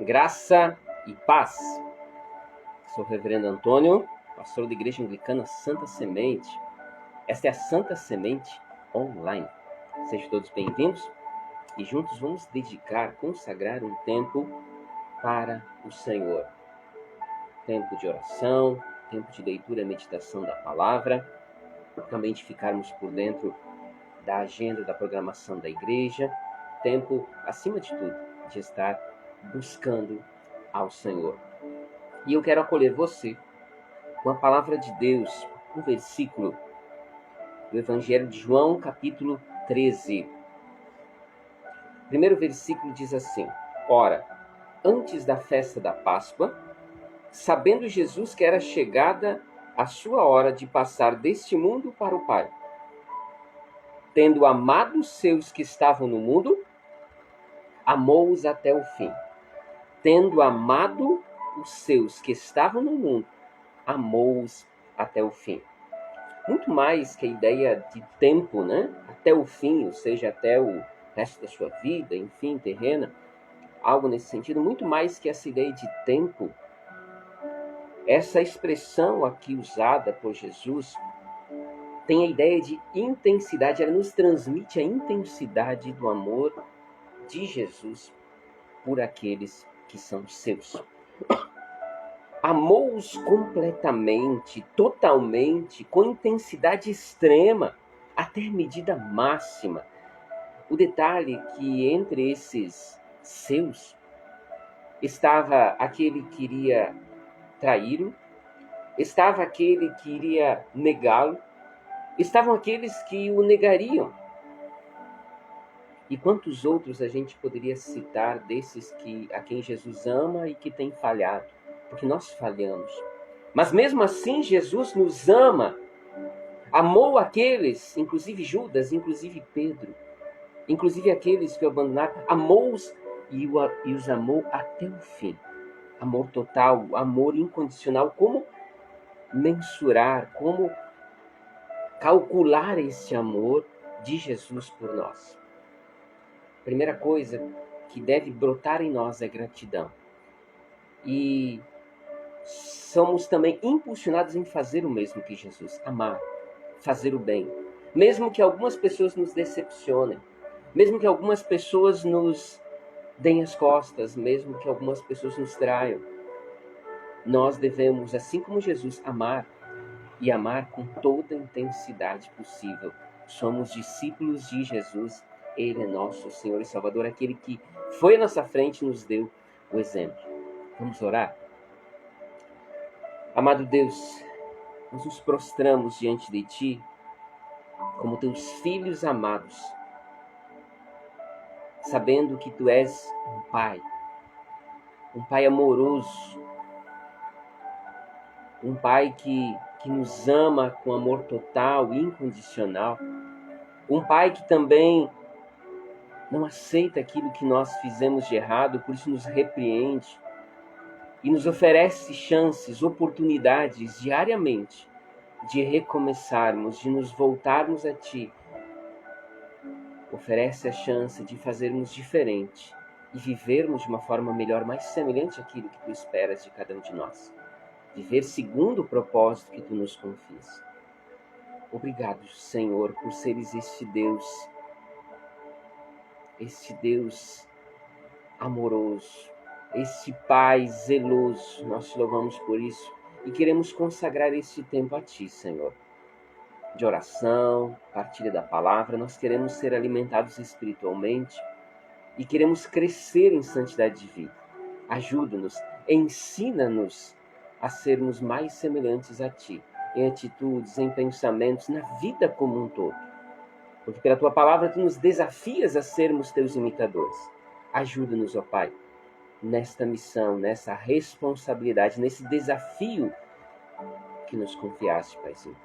Graça e paz. Sou o Reverendo Antônio, pastor da Igreja Anglicana Santa Semente. Esta é a Santa Semente Online. Sejam todos bem-vindos e juntos vamos consagrar um tempo para o Senhor. Tempo de oração, tempo de leitura e meditação da palavra, também de ficarmos por dentro da agenda, da programação da igreja. Tempo, acima de tudo, de estar buscando ao Senhor. E eu quero acolher você com a palavra de Deus, um versículo do Evangelho de João, capítulo 13. O primeiro versículo diz assim: Ora, antes da festa da Páscoa, sabendo Jesus que era chegada a sua hora de passar deste mundo para o Pai, tendo amado os seus que estavam no mundo, amou-os até o fim. Tendo amado os seus que estavam no mundo, amou-os até o fim. Muito mais que a ideia de tempo, né? Até o fim, ou seja, até o resto da sua vida, enfim, terrena, algo nesse sentido, muito mais que essa ideia de tempo, essa expressão aqui usada por Jesus tem a ideia de intensidade, ela nos transmite a intensidade do amor de Jesus por aqueles que são seus. Amou-os completamente, totalmente, com intensidade extrema, até medida máxima. O detalhe é que entre esses seus estava aquele que iria traí-lo, estava aquele que iria negá-lo, estavam aqueles que o negariam. E quantos outros a gente poderia citar desses a quem Jesus ama e que tem falhado? Porque nós falhamos. Mas mesmo assim, Jesus nos ama. Amou aqueles, inclusive Judas, inclusive Pedro, inclusive aqueles que o abandonaram. Amou-os e os amou até o fim. Amor total, amor incondicional. Como mensurar, como calcular esse amor de Jesus por nós? Primeira coisa que deve brotar em nós é gratidão. E somos também impulsionados em fazer o mesmo que Jesus, amar, fazer o bem. Mesmo que algumas pessoas nos decepcionem, mesmo que algumas pessoas nos deem as costas, mesmo que algumas pessoas nos traiam, nós devemos, assim como Jesus, amar e amar com toda a intensidade possível. Somos discípulos de Jesus. Ele é nosso Senhor e Salvador, aquele que foi à nossa frente e nos deu o exemplo. Vamos orar? Amado Deus, nós nos prostramos diante de Ti como Teus filhos amados, sabendo que Tu és um Pai amoroso, um Pai que nos ama com amor total e incondicional, um Pai que também não aceita aquilo que nós fizemos de errado, por isso nos repreende e nos oferece chances, oportunidades diariamente de recomeçarmos, de nos voltarmos a Ti. Oferece a chance de fazermos diferente e vivermos de uma forma melhor, mais semelhante àquilo que Tu esperas de cada um de nós. Viver segundo o propósito que Tu nos confias. Obrigado, Senhor, por seres este Deus amoroso, este Pai zeloso. Nós Te louvamos por isso e queremos consagrar este tempo a Ti, Senhor. De oração, partilha da palavra, nós queremos ser alimentados espiritualmente e queremos crescer em santidade de vida. Ajuda-nos, ensina-nos a sermos mais semelhantes a Ti, em atitudes, em pensamentos, na vida como um todo. Porque pela Tua palavra Tu nos desafias a sermos Teus imitadores. Ajuda-nos, ó Pai, nesta missão, nessa responsabilidade, nesse desafio que nos confiaste, Paizinho.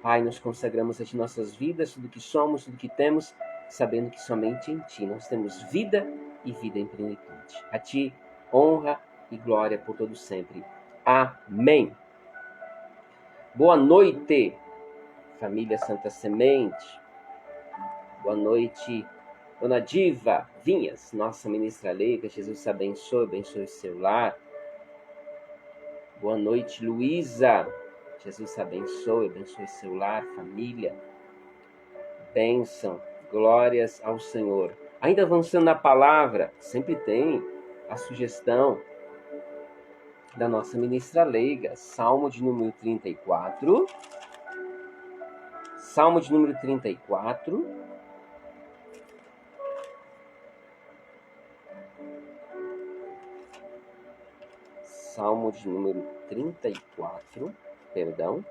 Pai, nos consagramos a Ti nossas vidas, tudo que somos, tudo que temos, sabendo que somente em Ti nós temos vida e vida em plenitude. A Ti, honra e glória por todo sempre. Amém. Boa noite, família Santa Semente. Boa noite Dona Diva Vinhas, nossa ministra leiga, Jesus abençoe, abençoe o seu lar. Boa noite, Luísa. Jesus abençoe, abençoe seu lar, família. Bênção, glórias ao Senhor. Ainda avançando na palavra, sempre tem a sugestão da nossa ministra leiga, Salmo de número 34. Salmo de número 34. Salmo de número 34, perdão.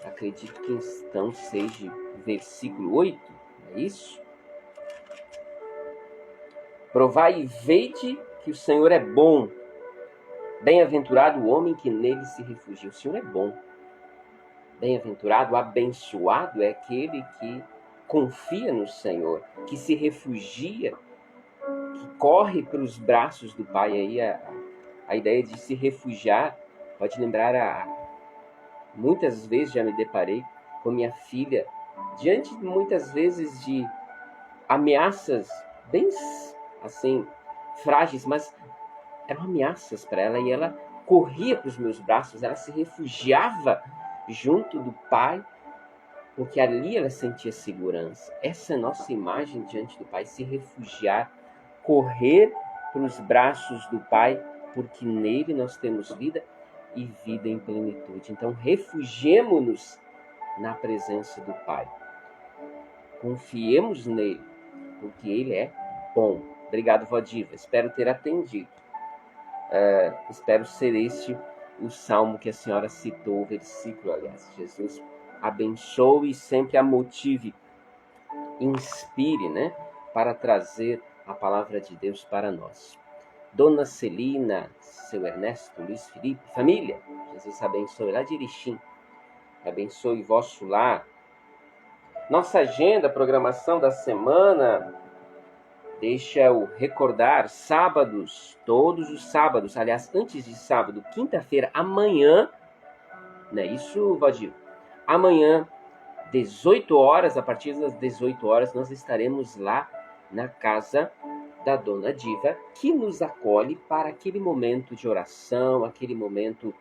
Acredito que então seja versículo 8, é isso? Provai e vede que o Senhor é bom. Bem-aventurado o homem que nele se refugia. O Senhor é bom. Bem-aventurado, abençoado é aquele que confia no Senhor, que se refugia, que corre para os braços do Pai. Aí a ideia de se refugiar pode lembrar muitas vezes já me deparei com minha filha diante muitas vezes de ameaças bem assim frágeis, mas eram ameaças para ela, e ela corria para os meus braços, ela se refugiava junto do Pai, porque ali ela sentia segurança. Essa é a nossa imagem diante do Pai, se refugiar, correr para os braços do Pai, porque nele nós temos vida e vida em plenitude. Então, refugiemo-nos na presença do Pai. Confiemos nele, porque ele é bom. Obrigado, Vó Diva. Espero ter atendido. Espero ser este o salmo que a senhora citou, o versículo, aliás. Jesus abençoe e sempre a motive, inspire, né, para trazer a palavra de Deus para nós. Dona Celina, seu Ernesto, Luiz Felipe, família, Jesus abençoe lá de Erechim, abençoe vosso lar. Nossa agenda, programação da semana, deixa eu recordar, sábados, todos os sábados, aliás, antes de sábado, quinta-feira, amanhã, não é isso, Valdir? Amanhã, 18 horas, a partir das 18 horas, nós estaremos lá na casa da Dona Diva, que nos acolhe para aquele momento de oração, aquele momento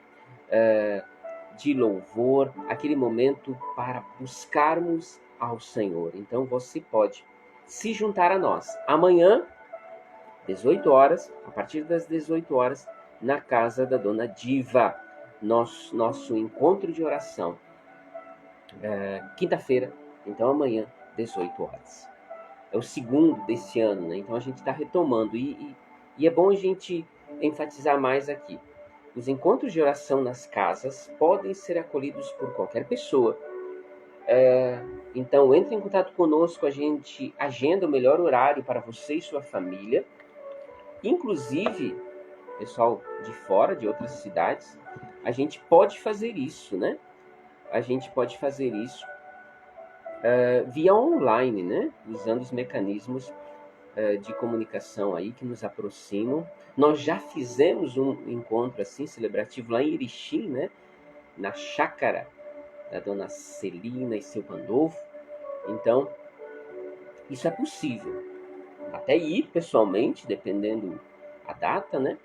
de louvor, aquele momento para buscarmos ao Senhor. Então você pode se juntar a nós. Amanhã, 18 horas, a partir das 18 horas, na casa da Dona Diva, nosso encontro de oração. Quinta-feira, então amanhã, 18 horas. É o segundo desse ano, né? Então a gente está retomando. E é bom a gente enfatizar mais aqui. Os encontros de oração nas casas podem ser acolhidos por qualquer pessoa. Então entre em contato conosco, a gente agenda o melhor horário para você e sua família. Inclusive, pessoal de fora, de outras cidades, a gente pode fazer isso, né? A gente pode fazer isso via online, né? Usando os mecanismos de comunicação aí que nos aproximam. Nós já fizemos um encontro assim celebrativo lá em Erechim, né? Na chácara da Dona Celina e seu Pandolfo. Então, isso é possível. Até ir pessoalmente, dependendo a data, né?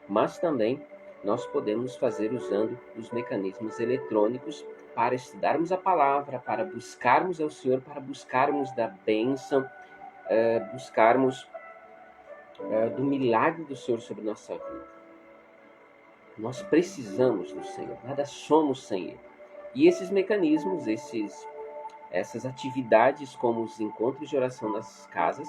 Mas também nós podemos fazer usando os mecanismos eletrônicos para estudarmos a palavra, para buscarmos ao Senhor, para buscarmos da bênção, buscarmos do milagre do Senhor sobre nossa vida. Nós precisamos do Senhor, nada somos sem Ele. E esses mecanismos, essas atividades, como os encontros de oração nas casas,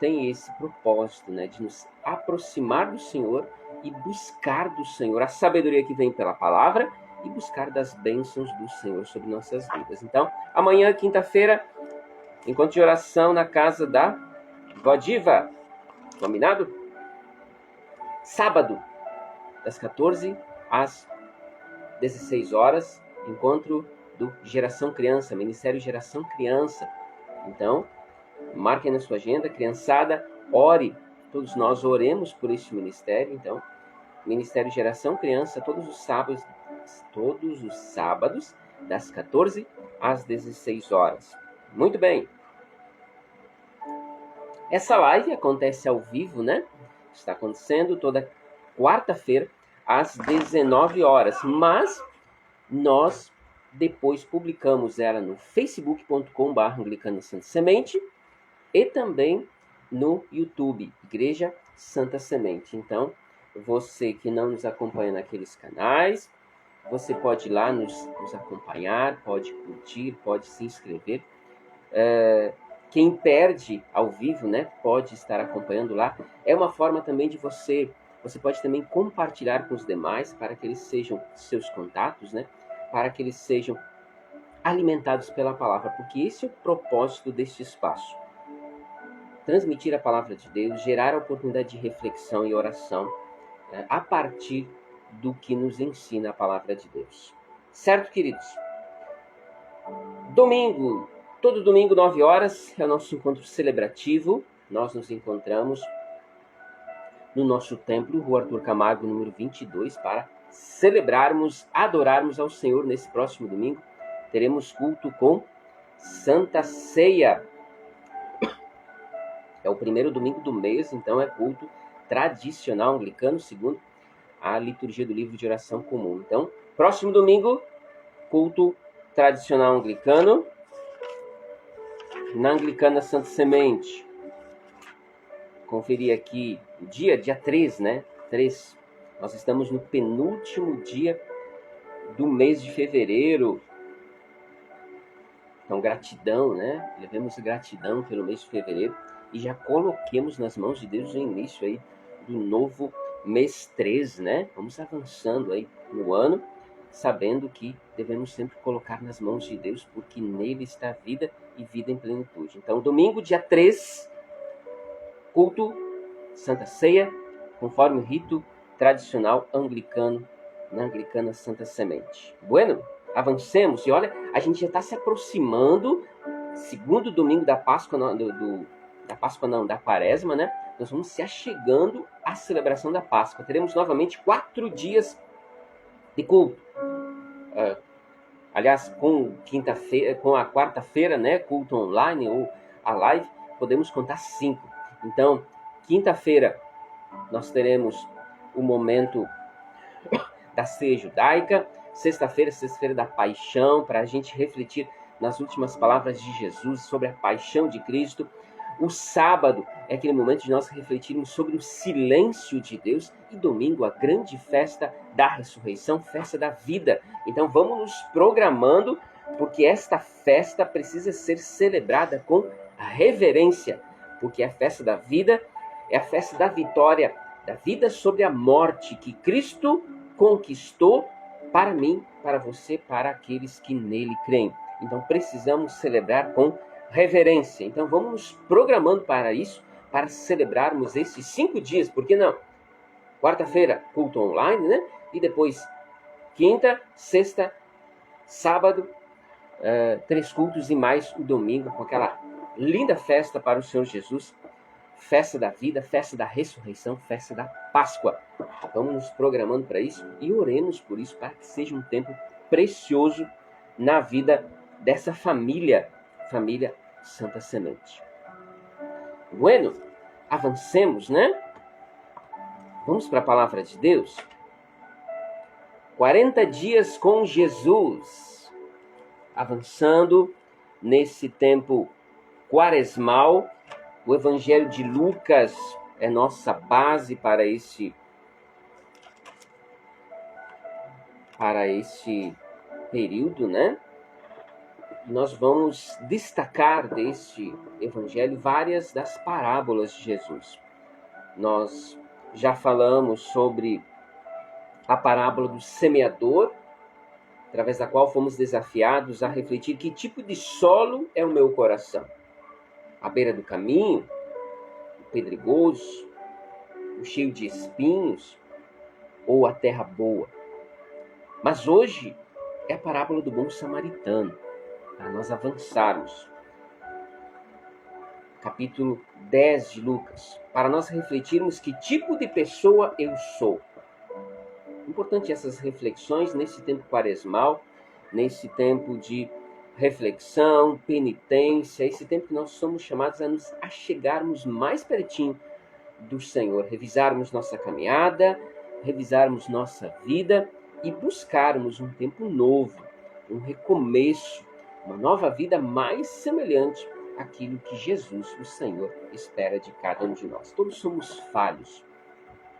têm esse propósito, né, de nos aproximar do Senhor e buscar do Senhor a sabedoria que vem pela palavra e buscar das bênçãos do Senhor sobre nossas vidas. Então, amanhã, quinta-feira, encontro de oração na casa da Vó Diva. Combinado? Sábado, das 14 às 16 horas, encontro do Geração Criança, Ministério Geração Criança. Então, marquem na sua agenda, criançada, ore. Todos nós oremos por este ministério. Então, Ministério Geração Criança, todos os sábados, das 14 às 16 horas. Muito bem. Essa live acontece ao vivo, né? Está acontecendo toda quarta-feira, às 19 horas. Mas nós depois publicamos ela no facebook.com/Anglicana Santa Semente e também no YouTube, Igreja Santa Semente. Então, você que não nos acompanha naqueles canais, você pode ir lá nos acompanhar, pode curtir, pode se inscrever. Quem perde ao vivo, né, pode estar acompanhando lá. É uma forma também de você pode também compartilhar com os demais para que eles sejam seus contatos, né, para que eles sejam alimentados pela palavra, porque esse é o propósito deste espaço. Transmitir a palavra de Deus, gerar a oportunidade de reflexão e oração a partir do que nos ensina a palavra de Deus. Certo, queridos? Domingo, todo domingo, 9 horas, é o nosso encontro celebrativo. Nós nos encontramos no nosso templo, Rua Arthur Camargo, número 22, para celebrarmos, adorarmos ao Senhor. Nesse próximo domingo, teremos culto com Santa Ceia. É o primeiro domingo do mês, então é culto tradicional anglicano, segundo a liturgia do livro de oração comum. Então, próximo domingo, culto tradicional anglicano, na Anglicana Santa Semente. Conferir aqui o dia 3, né? 3. Nós estamos no penúltimo dia do mês de fevereiro. Então, gratidão, né? Levemos gratidão pelo mês de fevereiro e já coloquemos nas mãos de Deus o início aí do novo mês 3, né? Vamos avançando aí no ano, sabendo que devemos sempre colocar nas mãos de Deus, porque nele está vida e vida em plenitude. Então, domingo, dia 3, culto, Santa Ceia, conforme o rito tradicional anglicano, na Anglicana Santa Semente. Bueno, avancemos. E olha, a gente já está se aproximando, segundo domingo da Páscoa, da Quaresma, né? Nós vamos se achegando à celebração da Páscoa. Teremos novamente 4 dias de culto. Aliás, com a quarta-feira, né? Culto online ou a live, podemos contar 5. Então, quinta-feira, nós teremos o momento da ceia judaica. Sexta-feira da paixão, para a gente refletir nas últimas palavras de Jesus sobre a paixão de Cristo. O sábado é aquele momento de nós refletirmos sobre o silêncio de Deus. E domingo, a grande festa da ressurreição, festa da vida. Então vamos nos programando, porque esta festa precisa ser celebrada com reverência, porque a festa da vida é a festa da vitória, da vida sobre a morte, que Cristo conquistou para mim, para você, para aqueles que nele creem. Então precisamos celebrar com reverência. Então vamos nos programando para isso, para celebrarmos esses 5 dias, por que não? Quarta-feira, culto online, né? E depois quinta, sexta, sábado, 3 cultos e mais o domingo, com aquela linda festa para o Senhor Jesus, festa da vida, festa da ressurreição, festa da Páscoa. Vamos nos programando para isso e oremos por isso, para que seja um tempo precioso na vida dessa família Santa Semente. Bueno, avancemos, né? Vamos para a palavra de Deus. 40 dias com Jesus. Avançando nesse tempo quaresmal, o Evangelho de Lucas é nossa base para esse período, né? Nós vamos destacar deste Evangelho várias das parábolas de Jesus. Nós já falamos sobre a parábola do semeador, através da qual fomos desafiados a refletir que tipo de solo é o meu coração. À beira do caminho, o pedregoso, o cheio de espinhos, ou a terra boa. Mas hoje é a parábola do bom samaritano, para nós avançarmos. Capítulo 10 de Lucas, para nós refletirmos que tipo de pessoa eu sou. Importante essas reflexões nesse tempo quaresmal, nesse tempo de reflexão, penitência, esse tempo que nós somos chamados a nos achegarmos mais pertinho do Senhor, revisarmos nossa caminhada, revisarmos nossa vida e buscarmos um tempo novo, um recomeço, uma nova vida mais semelhante àquilo que Jesus, o Senhor, espera de cada um de nós. Todos somos falhos.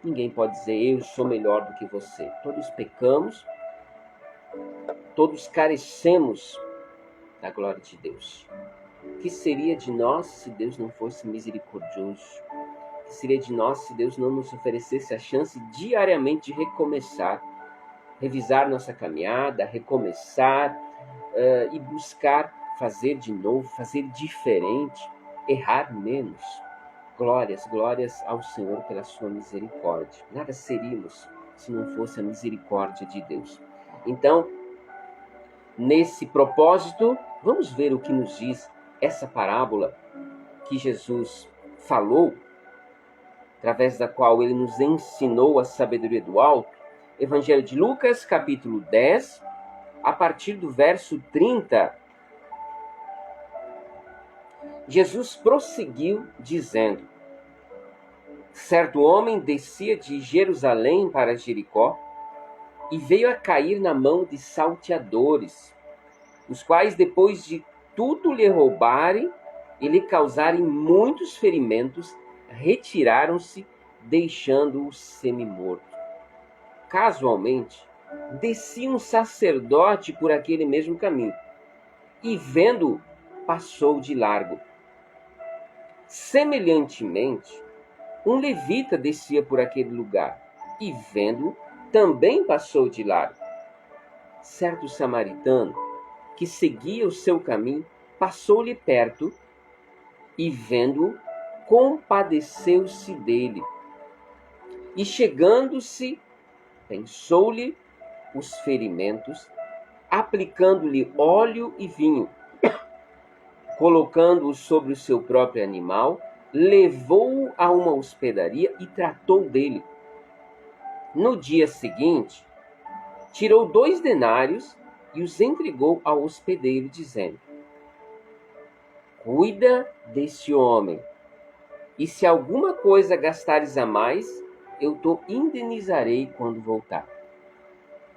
Ninguém pode dizer eu sou melhor do que você. Todos pecamos, todos carecemos da glória de Deus. O que seria de nós se Deus não fosse misericordioso? O que seria de nós se Deus não nos oferecesse a chance diariamente de recomeçar, revisar nossa caminhada, recomeçar e buscar fazer de novo, fazer diferente, errar menos. Glórias, glórias ao Senhor pela sua misericórdia. Nada seríamos se não fosse a misericórdia de Deus. Então, nesse propósito, vamos ver o que nos diz essa parábola que Jesus falou, através da qual ele nos ensinou a sabedoria do alto. Evangelho de Lucas, capítulo 10, a partir do verso 30. Jesus prosseguiu dizendo: certo homem descia de Jerusalém para Jericó e veio a cair na mão de salteadores, os quais, depois de tudo lhe roubarem e lhe causarem muitos ferimentos, retiraram-se, deixando-o semi-morto. Casualmente, descia um sacerdote por aquele mesmo caminho e, vendo-o, passou de largo. Semelhantemente, um levita descia por aquele lugar e, vendo-o, também passou de largo. Certo samaritano, que seguia o seu caminho, passou-lhe perto e, vendo-o, compadeceu-se dele. E, chegando-se, pensou-lhe os ferimentos, aplicando-lhe óleo e vinho, colocando-o sobre o seu próprio animal, levou-o a uma hospedaria e tratou dele. No dia seguinte, tirou 2 denários e os entregou ao hospedeiro, dizendo: cuida deste homem, e se alguma coisa gastares a mais, eu te indenizarei quando voltar.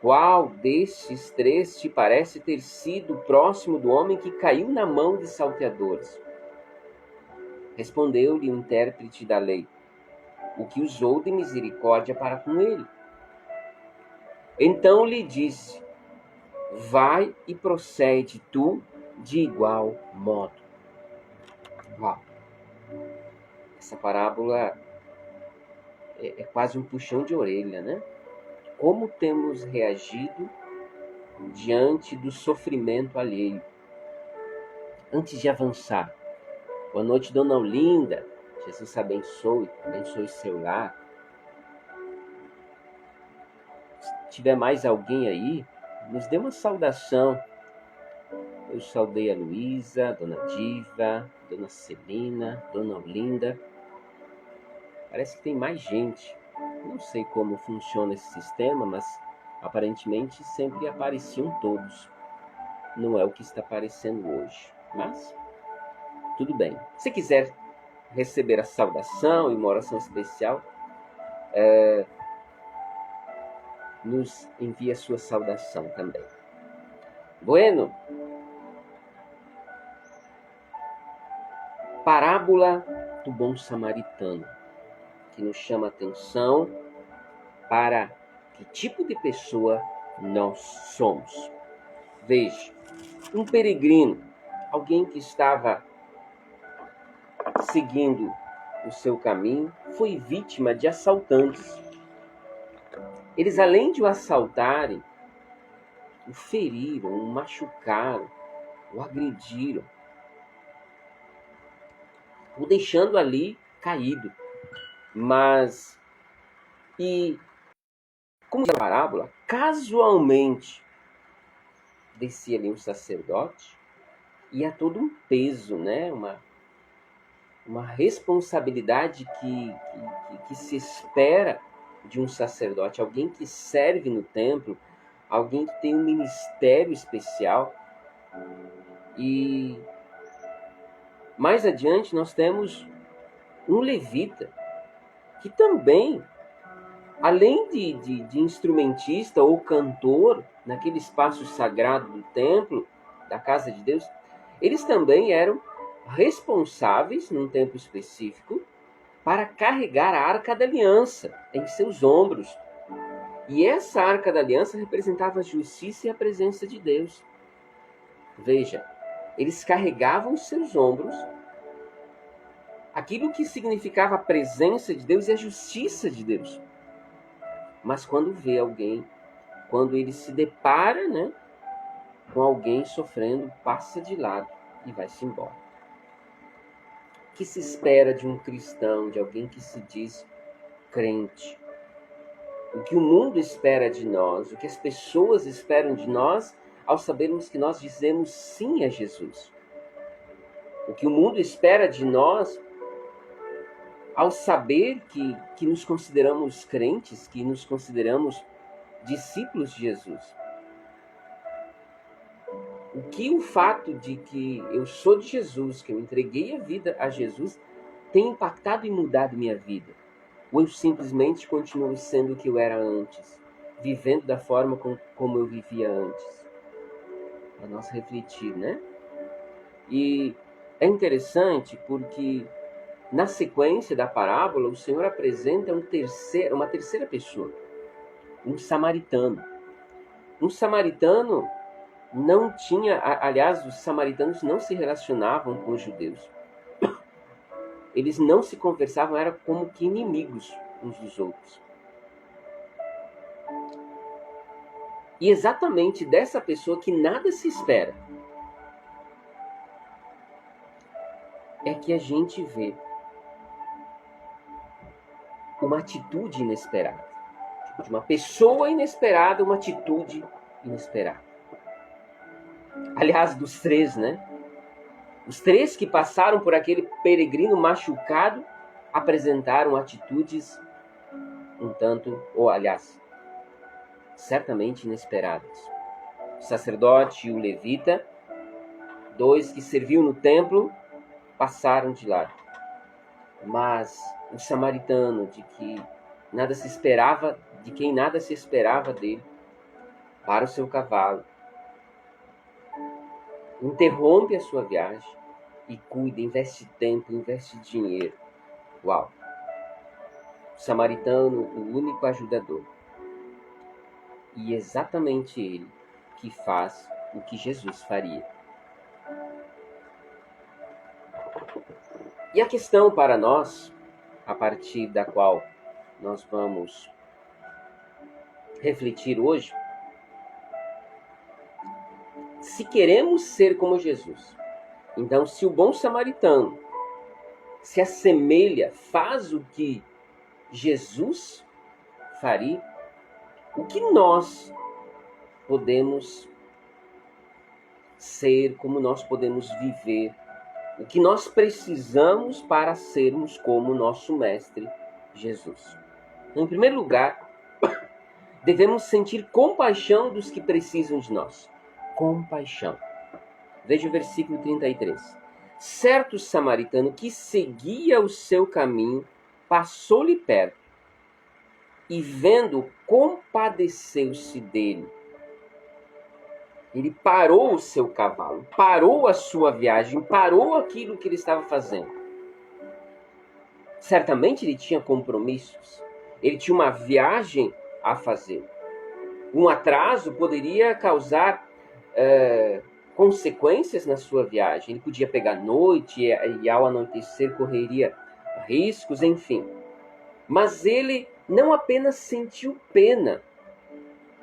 Qual destes 3 te parece ter sido próximo do homem que caiu na mão de salteadores? Respondeu-lhe o intérprete da lei: o que usou de misericórdia para com ele. Então lhe disse: vai e procede tu de igual modo. Uau. Essa parábola é quase um puxão de orelha, né? Como temos reagido diante do sofrimento alheio? Antes de avançar, boa noite, dona Olinda. Jesus abençoe seu lar. Se tiver mais alguém aí, nos dê uma saudação. Eu saudei a Luísa, dona Diva, dona Celina, dona Olinda. Parece que tem mais gente. Não sei como funciona esse sistema, mas aparentemente sempre apareciam todos. Não é o que está aparecendo hoje, mas tudo bem. Se quiser receber a saudação e uma oração especial, nos envie a sua saudação também. Bueno, parábola do bom samaritano, que nos chama a atenção para que tipo de pessoa nós somos. Veja, um peregrino, alguém que estava seguindo o seu caminho, foi vítima de assaltantes. Eles, além de o assaltarem, o feriram, o machucaram, o agrediram, o deixando ali caído. Mas, como diz a parábola, casualmente descia ali um sacerdote e há todo um peso, né? Uma responsabilidade que se espera de um sacerdote, alguém que serve no templo, alguém que tem um ministério especial. E mais adiante nós temos um levita, que também, além de instrumentista ou cantor naquele espaço sagrado do templo, da casa de Deus, eles também eram responsáveis, num tempo específico, para carregar a Arca da Aliança em seus ombros. E essa Arca da Aliança representava a justiça e a presença de Deus. Veja, eles carregavam em seus ombros aquilo que significava a presença de Deus e a justiça de Deus. Mas quando vê alguém, quando ele se depara, né, com alguém sofrendo, passa de lado e vai-se embora. O que se espera de um cristão, de alguém que se diz crente? O que o mundo espera de nós, o que as pessoas esperam de nós, ao sabermos que nós dizemos sim a Jesus. O que o mundo espera de nós, ao saber que nos consideramos crentes, que nos consideramos discípulos de Jesus. O que o fato de que eu sou de Jesus, que eu entreguei a vida a Jesus, tem impactado e mudado minha vida? Ou eu simplesmente continuo sendo o que eu era antes, vivendo da forma como eu vivia antes? Para nós refletir, né? E é interessante porque na sequência da parábola o Senhor apresenta uma terceira pessoa, um samaritano. Um samaritano não tinha, aliás, os samaritanos não se relacionavam com os judeus. Eles não se conversavam, eram como que inimigos uns dos outros. E exatamente dessa pessoa que nada se espera é que a gente vê uma atitude inesperada. De uma pessoa inesperada, uma atitude inesperada. Aliás, dos três, né? Os três que passaram por aquele peregrino machucado apresentaram atitudes um tanto, ou aliás, certamente inesperadas. O sacerdote e o levita, dois que serviam no templo, passaram de lado. Mas o samaritano, de quem nada se esperava dele, para o seu cavalo, interrompe a sua viagem e cuida, investe tempo, investe dinheiro. Uau! O samaritano, o único ajudador. E exatamente ele que faz o que Jesus faria. E a questão para nós, a partir da qual nós vamos refletir hoje, se queremos ser como Jesus, então se o bom samaritano se assemelha, faz o que Jesus faria, o que nós podemos ser, como nós podemos viver, o que nós precisamos para sermos como o nosso Mestre Jesus. Em primeiro lugar, devemos sentir compaixão dos que precisam de nós. Compaixão. Veja o versículo 33. Certo samaritano que seguia o seu caminho, passou-lhe perto e, vendo, compadeceu-se dele. Ele parou o seu cavalo, parou a sua viagem, parou aquilo que ele estava fazendo. Certamente ele tinha compromissos, ele tinha uma viagem a fazer. Um atraso poderia causar consequências na sua viagem. Ele podia pegar noite e ao anoitecer correria riscos, enfim. Mas ele não apenas sentiu pena.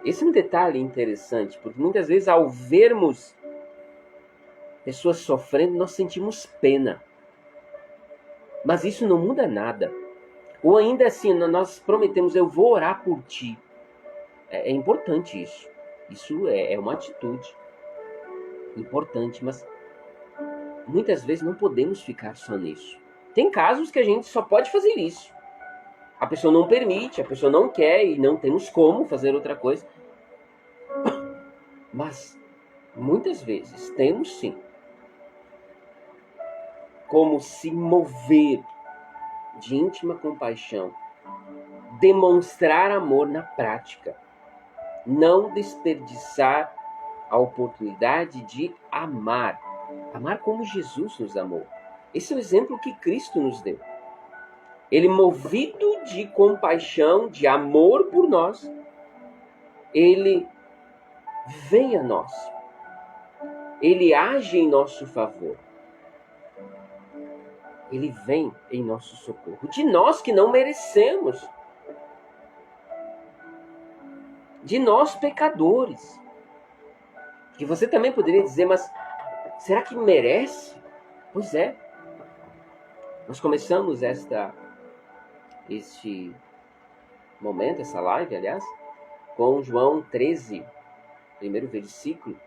Esse é um detalhe interessante, porque muitas vezes ao vermos pessoas sofrendo, nós sentimos pena. Mas isso não muda nada. Ou ainda assim, nós prometemos, eu vou orar por ti. É importante isso. Isso é uma atitude importante, mas muitas vezes não podemos ficar só nisso. Tem casos que a gente só pode fazer isso. A pessoa não permite, a pessoa não quer e não temos como fazer outra coisa. Mas muitas vezes temos sim como se mover de íntima compaixão, demonstrar amor na prática, não desperdiçar a oportunidade de amar como Jesus nos amou. Esse é o exemplo que Cristo nos deu. Ele, movido de compaixão, de amor por nós, ele vem a nós. Ele age em nosso favor. Ele vem em nosso socorro. De nós que não merecemos. De nós pecadores. Que você também poderia dizer, mas será que merece? Pois é. Nós começamos este momento, essa live, aliás, com João 13, primeiro versículo,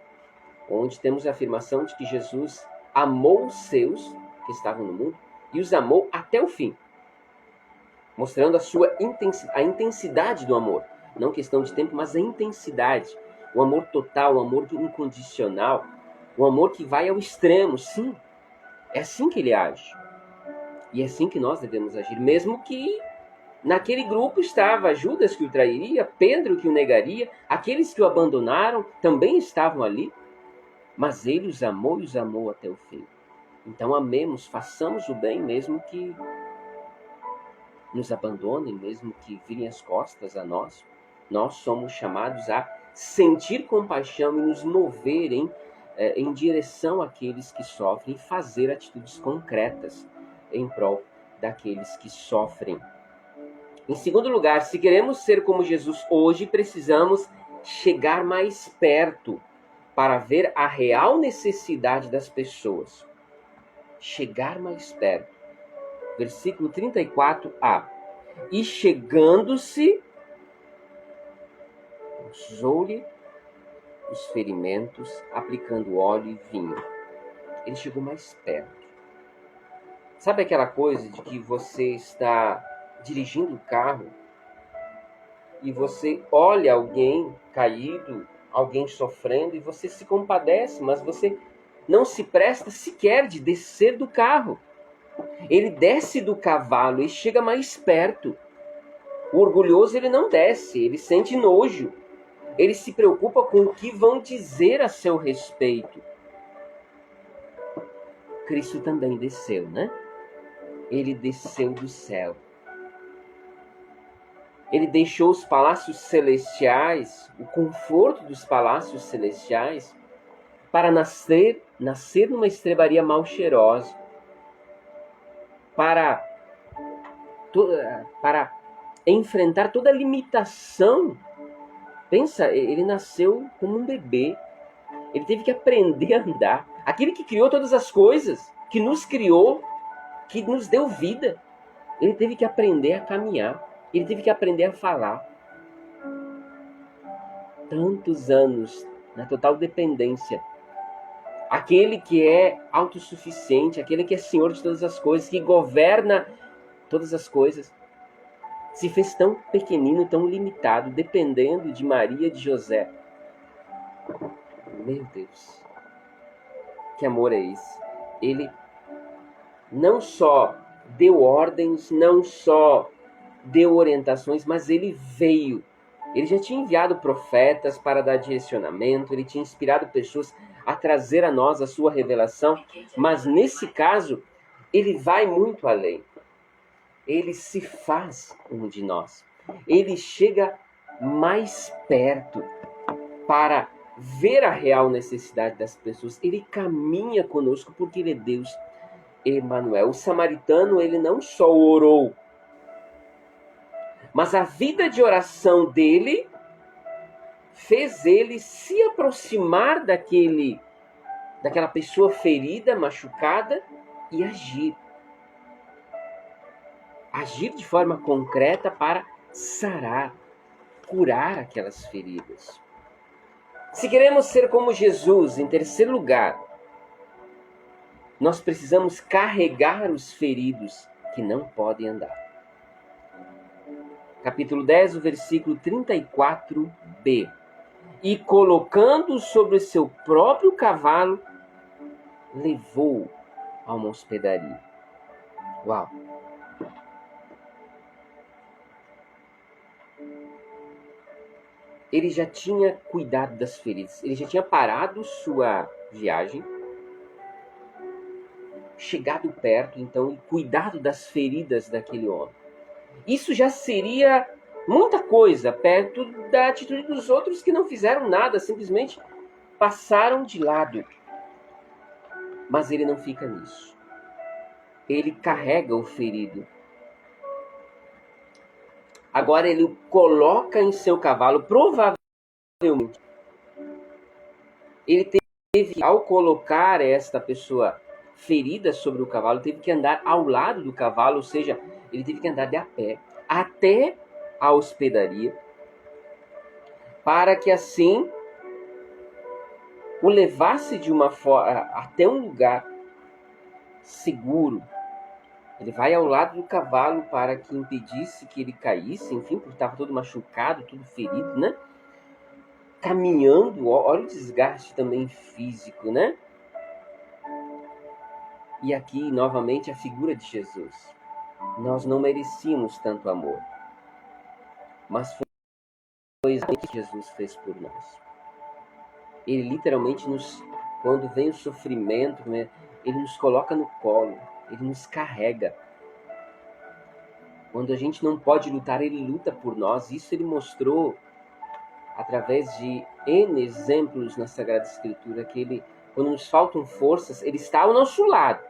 onde temos a afirmação de que Jesus amou os seus que estavam no mundo e os amou até o fim, mostrando a intensidade do amor. Não questão de tempo, mas a intensidade. O amor total, o amor incondicional, o amor que vai ao extremo. Sim, é assim que ele age. E é assim que nós devemos agir, mesmo que naquele grupo estava Judas que o trairia, Pedro que o negaria, aqueles que o abandonaram também estavam ali, mas ele os amou e os amou até o fim. Então amemos, façamos o bem, mesmo que nos abandonem, mesmo que virem as costas a nós. Nós somos chamados a sentir compaixão e nos mover em direção àqueles que sofrem, e fazer atitudes concretas em prol daqueles que sofrem. Em segundo lugar, se queremos ser como Jesus hoje, precisamos chegar mais perto para ver a real necessidade das pessoas. Chegar mais perto. Versículo 34a. E chegando-se, usou-lhe os ferimentos, aplicando óleo e vinho. Ele chegou mais perto. Sabe aquela coisa de que você está dirigindo o carro e você olha alguém caído, alguém sofrendo, e você se compadece, mas você não se presta sequer de descer do carro. Ele desce do cavalo e chega mais perto. O orgulhoso, ele não desce, ele sente nojo. Ele se preocupa com o que vão dizer a seu respeito. Cristo também desceu, né? Ele desceu do céu. Ele deixou os palácios celestiais, o conforto dos palácios celestiais, para nascer numa estrebaria mal cheirosa, para enfrentar toda a limitação. Pensa, ele nasceu como um bebê. Ele teve que aprender a andar. Aquele que criou todas as coisas, que nos criou, que nos deu vida, ele teve que aprender a caminhar. Ele teve que aprender a falar. Tantos anos na total dependência. Aquele que é autossuficiente, aquele que é Senhor de todas as coisas, que governa todas as coisas, se fez tão pequenino, tão limitado, dependendo de Maria e de José. Meu Deus, que amor é esse? Ele não só deu ordens, não só deu orientações, mas ele veio. Ele já tinha enviado profetas para dar direcionamento, ele tinha inspirado pessoas a trazer a nós a sua revelação, mas nesse caso, ele vai muito além. Ele se faz um de nós. Ele chega mais perto para ver a real necessidade das pessoas. Ele caminha conosco porque ele é Deus Emanuel. O samaritano, ele não só orou, mas a vida de oração dele fez ele se aproximar daquela pessoa ferida, machucada, e agir. Agir de forma concreta para sarar, curar aquelas feridas. Se queremos ser como Jesus, em terceiro lugar, nós precisamos carregar os feridos que não podem andar. Capítulo 10, o versículo 34b. E colocando-o sobre o seu próprio cavalo, levou-o a uma hospedaria. Uau! Ele já tinha cuidado das feridas, ele já tinha parado sua viagem, chegado perto, então, e cuidado das feridas daquele homem. Isso já seria muita coisa perto da atitude dos outros que não fizeram nada, simplesmente passaram de lado. Mas ele não fica nisso. Ele carrega o ferido. Agora ele o coloca em seu cavalo, provavelmente. Ele teve, ao colocar esta pessoa ferida sobre o cavalo, teve que andar ao lado do cavalo, ou seja, ele teve que andar de a pé até a hospedaria, para que assim o levasse de uma forma até um lugar seguro. Ele vai ao lado do cavalo para que impedisse que ele caísse, enfim, porque estava todo machucado, todo ferido, né? Caminhando, olha o desgaste também físico, né? E aqui, novamente, a figura de Jesus. Nós não merecíamos tanto amor, mas foi o que Jesus fez por nós. Ele literalmente quando vem o sofrimento, né, ele nos coloca no colo, ele nos carrega. Quando a gente não pode lutar, ele luta por nós. Isso ele mostrou através de N exemplos na Sagrada Escritura, que ele, quando nos faltam forças, ele está ao nosso lado.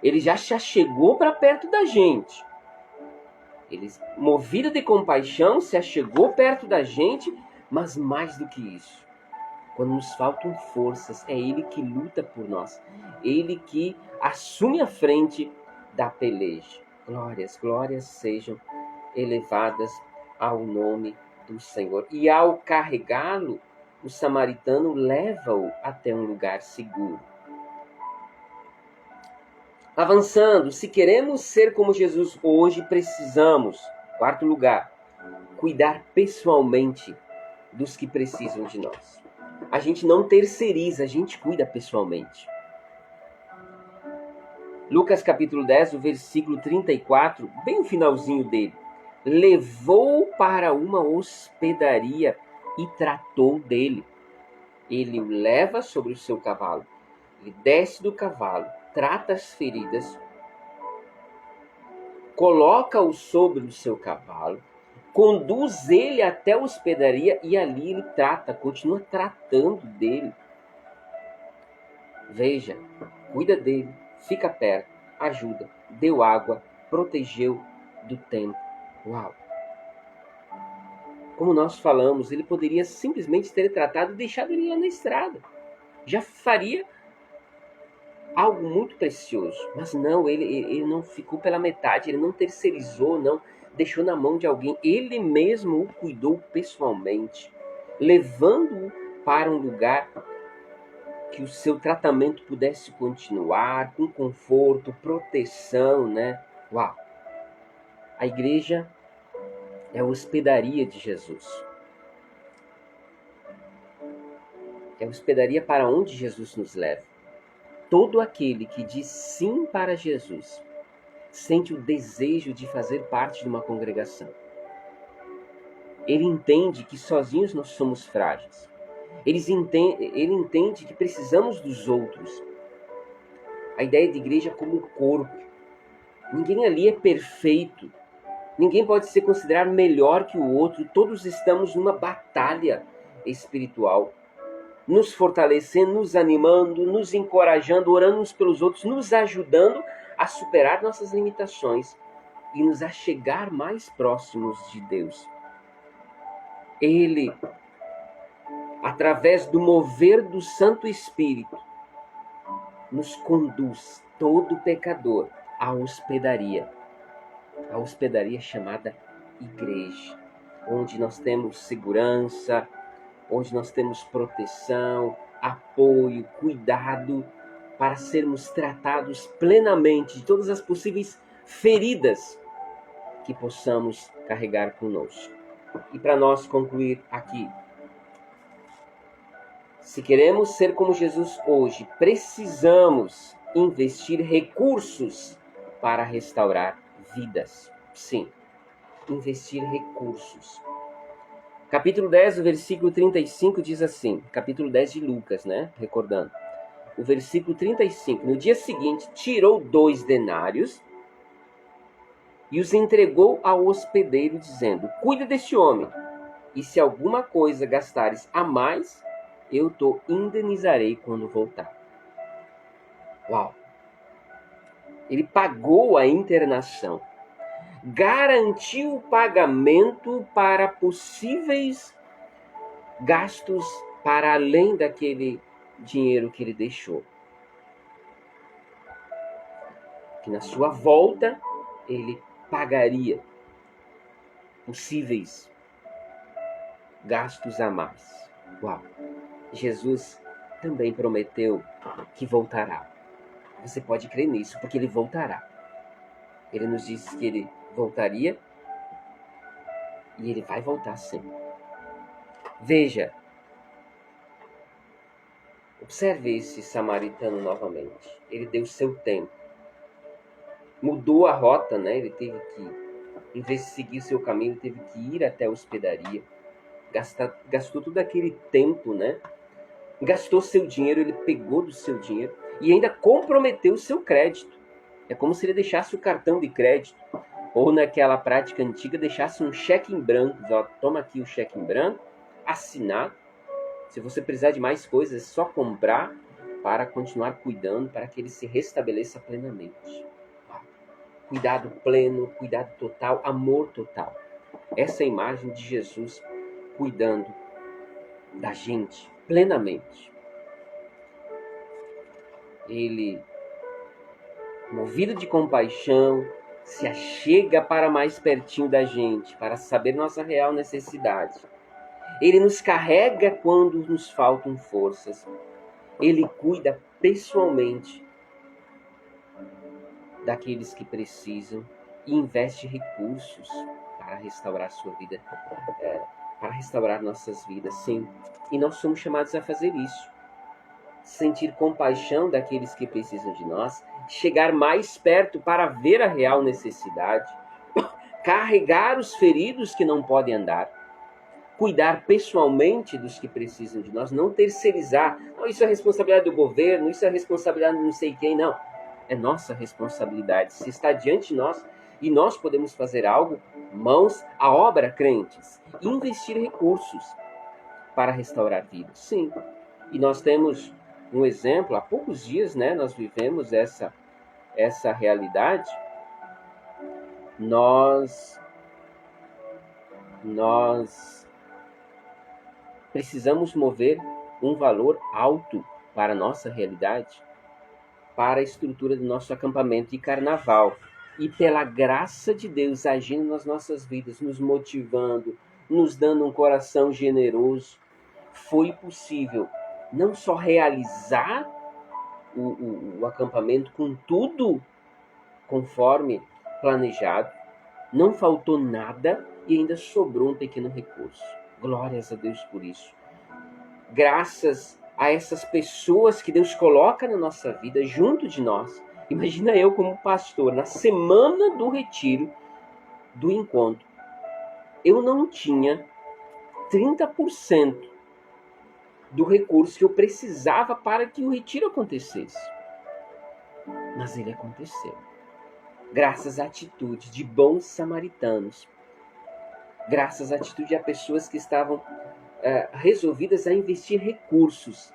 Ele já chegou para perto da gente. Ele, movido de compaixão, se achegou perto da gente, mas mais do que isso, quando nos faltam forças, é Ele que luta por nós. Ele que assume a frente da peleja. Glórias sejam elevadas ao nome do Senhor. E ao carregá-lo, o samaritano leva-o até um lugar seguro. Avançando, se queremos ser como Jesus hoje, precisamos, quarto lugar, cuidar pessoalmente dos que precisam de nós. A gente não terceiriza, a gente cuida pessoalmente. Lucas capítulo 10, o versículo 34, bem o finalzinho dele. Levou para uma hospedaria e tratou dele. Ele o leva sobre o seu cavalo. Ele desce do cavalo, trata as feridas, coloca-o sobre o seu cavalo, conduz ele até a hospedaria e ali ele continua tratando dele. Veja, cuida dele, fica perto, ajuda, deu água, protegeu do tempo. Uau! Como nós falamos, ele poderia simplesmente ter tratado e deixado ele lá na estrada. Já faria algo muito precioso. Mas não, ele não ficou pela metade, ele não terceirizou, não deixou na mão de alguém. Ele mesmo o cuidou pessoalmente, levando-o para um lugar que o seu tratamento pudesse continuar com conforto, proteção, né? Uau! A igreja é a hospedaria de Jesus. É a hospedaria para onde Jesus nos leva. Todo aquele que diz sim para Jesus sente o desejo de fazer parte de uma congregação. Ele entende que sozinhos nós somos frágeis. Ele entende que precisamos dos outros. A ideia de igreja como corpo. Ninguém ali é perfeito. Ninguém pode ser considerado melhor que o outro. Todos estamos numa batalha espiritual. Nos fortalecendo, nos animando, nos encorajando, orando uns pelos outros, nos ajudando a superar nossas limitações e nos achegar mais próximos de Deus. Ele, através do mover do Santo Espírito, nos conduz, todo pecador, à hospedaria. A hospedaria chamada igreja, onde nós temos segurança, onde nós temos proteção, apoio, cuidado, para sermos tratados plenamente de todas as possíveis feridas que possamos carregar conosco. E para nós concluir aqui, se queremos ser como Jesus hoje, precisamos investir recursos para restaurar vidas. Sim, investir recursos. Capítulo 10, o versículo 35 diz assim, capítulo 10 de Lucas, né? Recordando. O versículo 35. No dia seguinte, tirou 2 denários e os entregou ao hospedeiro, dizendo: cuida deste homem, e se alguma coisa gastares a mais, eu te indenizarei quando voltar. Uau! Ele pagou a internação, garantiu o pagamento para possíveis gastos para além daquele dinheiro que ele deixou. Que na sua volta ele pagaria possíveis gastos a mais. Uau! Jesus também prometeu que voltará. Você pode crer nisso, porque ele voltará. Ele nos disse que ele voltaria e ele vai voltar sim. Veja, observe esse samaritano novamente. Ele deu seu tempo. Mudou a rota, né? Ele teve que, em vez de seguir o seu caminho, ele teve que ir até a hospedaria. Gastou todo aquele tempo, né? Gastou seu dinheiro, ele pegou do seu dinheiro e ainda comprometeu o seu crédito. É como se ele deixasse o cartão de crédito, ou naquela prática antiga, deixasse um cheque em branco. Ó, toma aqui o cheque em branco, assinado. Se você precisar de mais coisas, é só comprar para continuar cuidando, para que ele se restabeleça plenamente. Cuidado pleno, cuidado total, amor total. Essa é a imagem de Jesus cuidando da gente plenamente. Ele, movido de compaixão, se achega para mais pertinho da gente, para saber nossa real necessidade. Ele nos carrega quando nos faltam forças. Ele cuida pessoalmente daqueles que precisam e investe recursos para restaurar sua vida, para restaurar nossas vidas, sim. E nós somos chamados a fazer isso. Sentir compaixão daqueles que precisam de nós, chegar mais perto para ver a real necessidade, carregar os feridos que não podem andar, cuidar pessoalmente dos que precisam de nós, não terceirizar. Não, isso é responsabilidade do governo, isso é responsabilidade de não sei quem, não. É nossa responsabilidade. Se está diante de nós e nós podemos fazer algo, mãos à obra, crentes. Investir recursos para restaurar vidas. Sim. E nós temos um exemplo, há poucos dias, né, nós vivemos essa realidade. Nós precisamos mover um valor alto para a nossa realidade, para a estrutura do nosso acampamento de carnaval. E pela graça de Deus agindo nas nossas vidas, nos motivando, nos dando um coração generoso, foi possível não só realizar o acampamento com tudo conforme planejado, não faltou nada e ainda sobrou um pequeno recurso. Glórias a Deus por isso. Graças a essas pessoas que Deus coloca na nossa vida, junto de nós. Imagina eu como pastor, na semana do retiro, do encontro, eu não tinha 30% do recurso que eu precisava para que o retiro acontecesse. Mas ele aconteceu. Graças à atitude de bons samaritanos. Graças à atitude de pessoas que estavam resolvidas a investir recursos.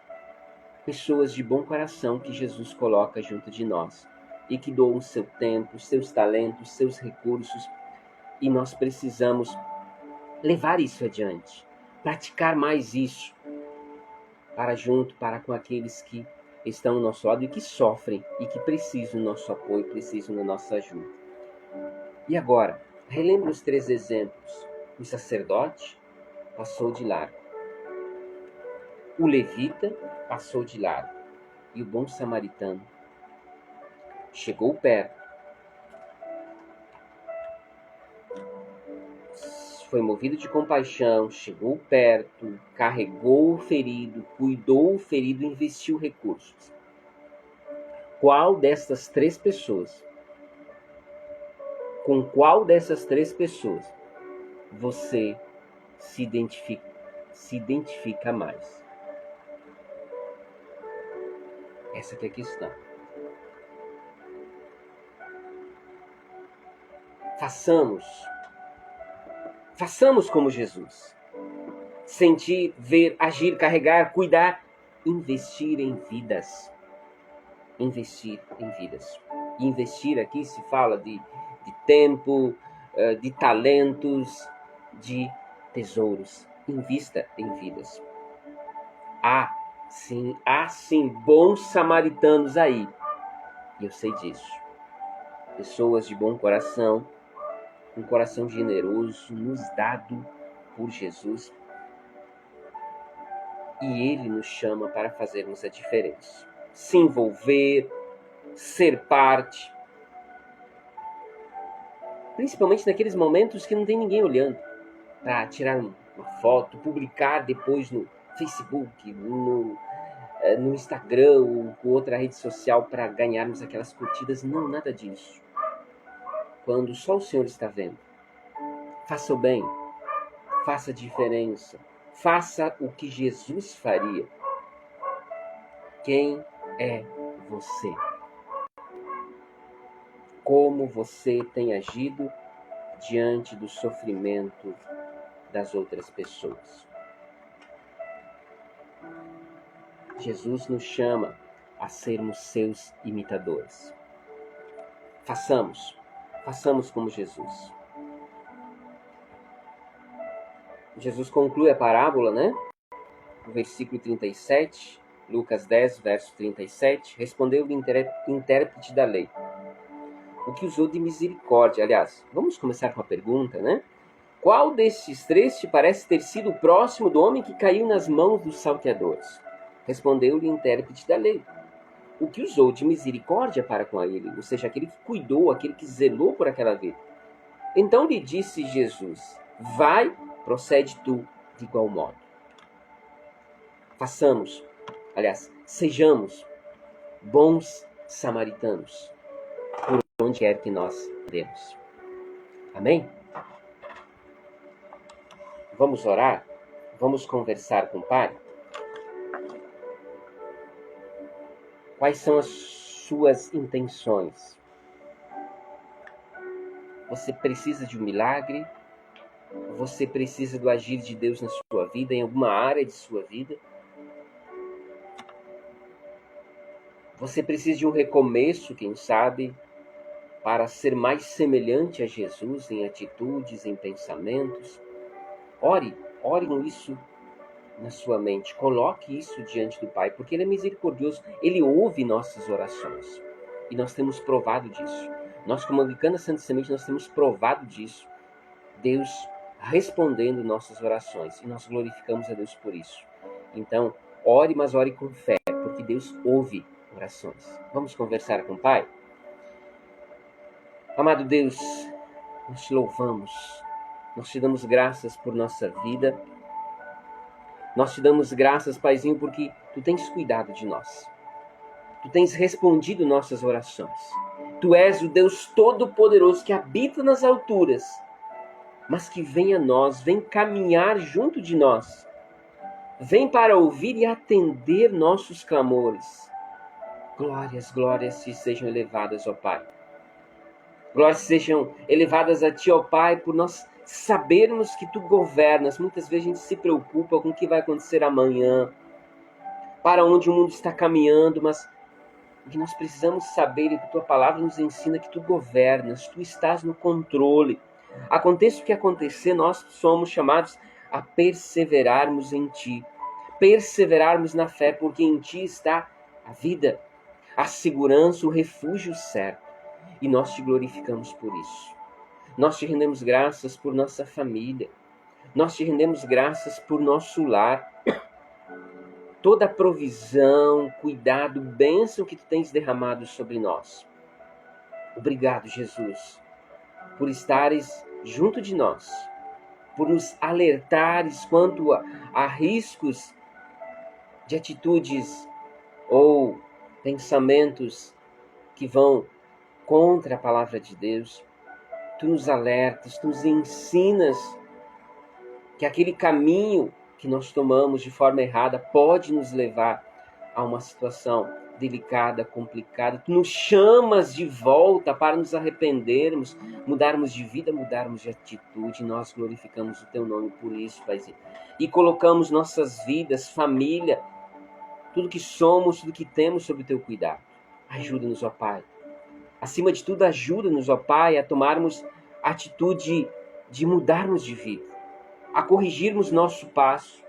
Pessoas de bom coração que Jesus coloca junto de nós. E que doam o seu tempo, seus talentos, seus recursos. E nós precisamos levar isso adiante. Praticar mais isso. Para com aqueles que estão ao nosso lado e que sofrem e que precisam do nosso apoio, precisam da nossa ajuda. E agora, relembre os 3 exemplos. O sacerdote passou de largo. O levita passou de largo. E o bom samaritano chegou perto. Foi movido de compaixão, chegou perto, carregou o ferido, cuidou o ferido e investiu recursos. qual dessas três pessoas, com qual dessas três pessoas você se identifica mais? Essa que é a questão. Façamos como Jesus. Sentir, ver, agir, carregar, cuidar, investir em vidas. Investir em vidas. Investir aqui se fala de tempo, de talentos, de tesouros. Invista em vidas. Há sim bons samaritanos aí. E eu sei disso. Pessoas de bom coração, um coração generoso, nos dado por Jesus. E Ele nos chama para fazermos a diferença. Se envolver, ser parte. Principalmente naqueles momentos que não tem ninguém olhando. Para tirar uma foto, publicar depois no Facebook, no Instagram ou outra rede social para ganharmos aquelas curtidas. Não, nada disso. Quando só o Senhor está vendo. Faça o bem. Faça a diferença. Faça o que Jesus faria. Quem é você? Como você tem agido diante do sofrimento das outras pessoas? Jesus nos chama a sermos seus imitadores. Façamos como Jesus. Jesus conclui a parábola, né? No versículo 37, Lucas 10, verso 37, respondeu o intérprete da lei: o que usou de misericórdia? Aliás, vamos começar com a pergunta, né? Qual destes três te parece ter sido o próximo do homem que caiu nas mãos dos salteadores? Respondeu-lhe o intérprete da lei: o que usou de misericórdia para com ele, ou seja, aquele que cuidou, aquele que zelou por aquela vida. Então lhe disse Jesus: vai, procede tu de igual modo. Sejamos bons samaritanos, por onde quer que nós demos. Amém? Vamos orar? Vamos conversar com o Pai? Quais são as suas intenções? Você precisa de um milagre? Você precisa do agir de Deus na sua vida, em alguma área de sua vida? Você precisa de um recomeço, quem sabe, para ser mais semelhante a Jesus em atitudes, em pensamentos? Ore com isso na sua mente. Coloque isso diante do Pai, porque Ele é misericordioso. Ele ouve nossas orações. E nós temos provado disso. Nós, como Anglicana Santa Semente, nós temos provado disso. Deus respondendo nossas orações. E nós glorificamos a Deus por isso. Então, ore, mas ore com fé, porque Deus ouve orações. Vamos conversar com o Pai? Amado Deus, nós te louvamos. Nós te damos graças por nossa vida. Nós te damos graças, Paizinho, porque Tu tens cuidado de nós. Tu tens respondido nossas orações. Tu és o Deus Todo-Poderoso que habita nas alturas, mas que vem a nós, vem caminhar junto de nós. Vem para ouvir e atender nossos clamores. Glórias te sejam elevadas, ó Pai. Glórias sejam elevadas a Ti, ó Pai, por nós sabermos que Tu governas. Muitas vezes a gente se preocupa com o que vai acontecer amanhã, para onde o mundo está caminhando, mas o que nós precisamos saber e que Tua palavra nos ensina que Tu governas, Tu estás no controle. Aconteça o que acontecer, nós somos chamados a perseverarmos em Ti, perseverarmos na fé, porque em Ti está a vida, a segurança, o refúgio certo. E nós Te glorificamos por isso. Nós Te rendemos graças por nossa família. Nós Te rendemos graças por nosso lar. Toda a provisão, cuidado, bênção que Tu tens derramado sobre nós. Obrigado, Jesus, por estares junto de nós, por nos alertares quanto a riscos de atitudes ou pensamentos que vão contra a palavra de Deus. Tu nos alertas, tu nos ensinas que aquele caminho que nós tomamos de forma errada pode nos levar a uma situação delicada, complicada. Tu nos chamas de volta para nos arrependermos, mudarmos de vida, mudarmos de atitude. Nós glorificamos o teu nome por isso, Paizinho. E colocamos nossas vidas, família, tudo que somos, tudo que temos sob o teu cuidado. Ajuda-nos, ó Pai. Acima de tudo, ajuda-nos, ó Pai, a tomarmos a atitude de mudarmos de vida, a corrigirmos nosso passo,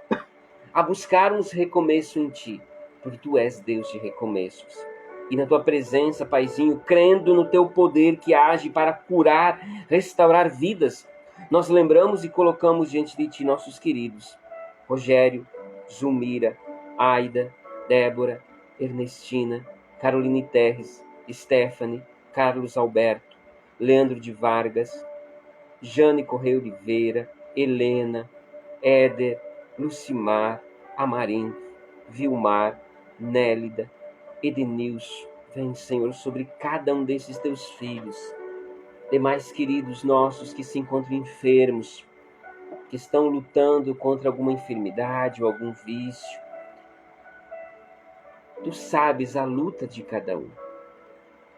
a buscarmos recomeço em Ti, porque Tu és Deus de recomeços. E na Tua presença, Paizinho, crendo no Teu poder que age para curar, restaurar vidas, nós lembramos e colocamos diante de Ti nossos queridos Rogério, Zulmira, Aida, Débora, Ernestina, Caroline Terres, Stephanie, Carlos Alberto, Leandro de Vargas, Jane Correia Oliveira, Helena, Éder, Lucimar, Amarim, Vilmar, Nélida, Edenilson. Vem, Senhor, sobre cada um desses teus filhos, demais queridos nossos que se encontram enfermos, que estão lutando contra alguma enfermidade ou algum vício. Tu sabes a luta de cada um.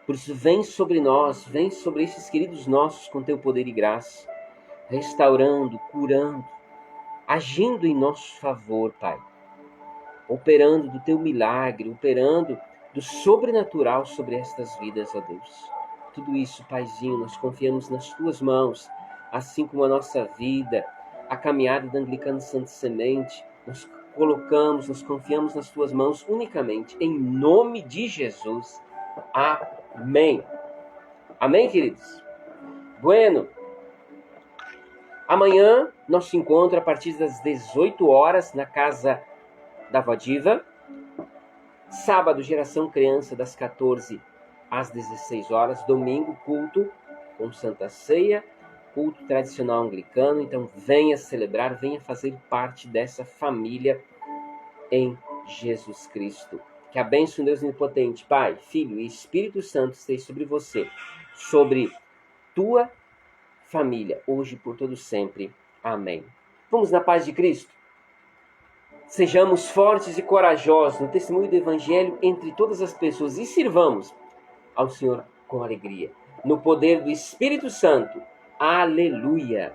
Por isso, vem sobre nós, vem sobre esses queridos nossos com teu poder e graça, restaurando, curando, agindo em nosso favor, Pai. Operando do teu milagre, operando do sobrenatural sobre estas vidas, ó Deus. Tudo isso, Paizinho, nós confiamos nas tuas mãos, assim como a nossa vida, a caminhada da Anglicana Santa Semente, nós colocamos, nós confiamos nas tuas mãos unicamente, em nome de Jesus. Amém. Amém, queridos? Bueno. Amanhã nós se encontramos a partir das 18 horas na casa da Vó Diva. Sábado, Geração Criança, das 14 às 16 horas. Domingo, culto com Santa Ceia, culto tradicional anglicano. Então venha celebrar, venha fazer parte dessa família em Jesus Cristo. Que a bênção de Deus Onipotente, Pai, Filho e Espírito Santo esteja sobre você, sobre tua família, hoje e por todo sempre. Amém. Vamos na paz de Cristo. Sejamos fortes e corajosos no testemunho do Evangelho entre todas as pessoas e sirvamos ao Senhor com alegria. No poder do Espírito Santo. Aleluia.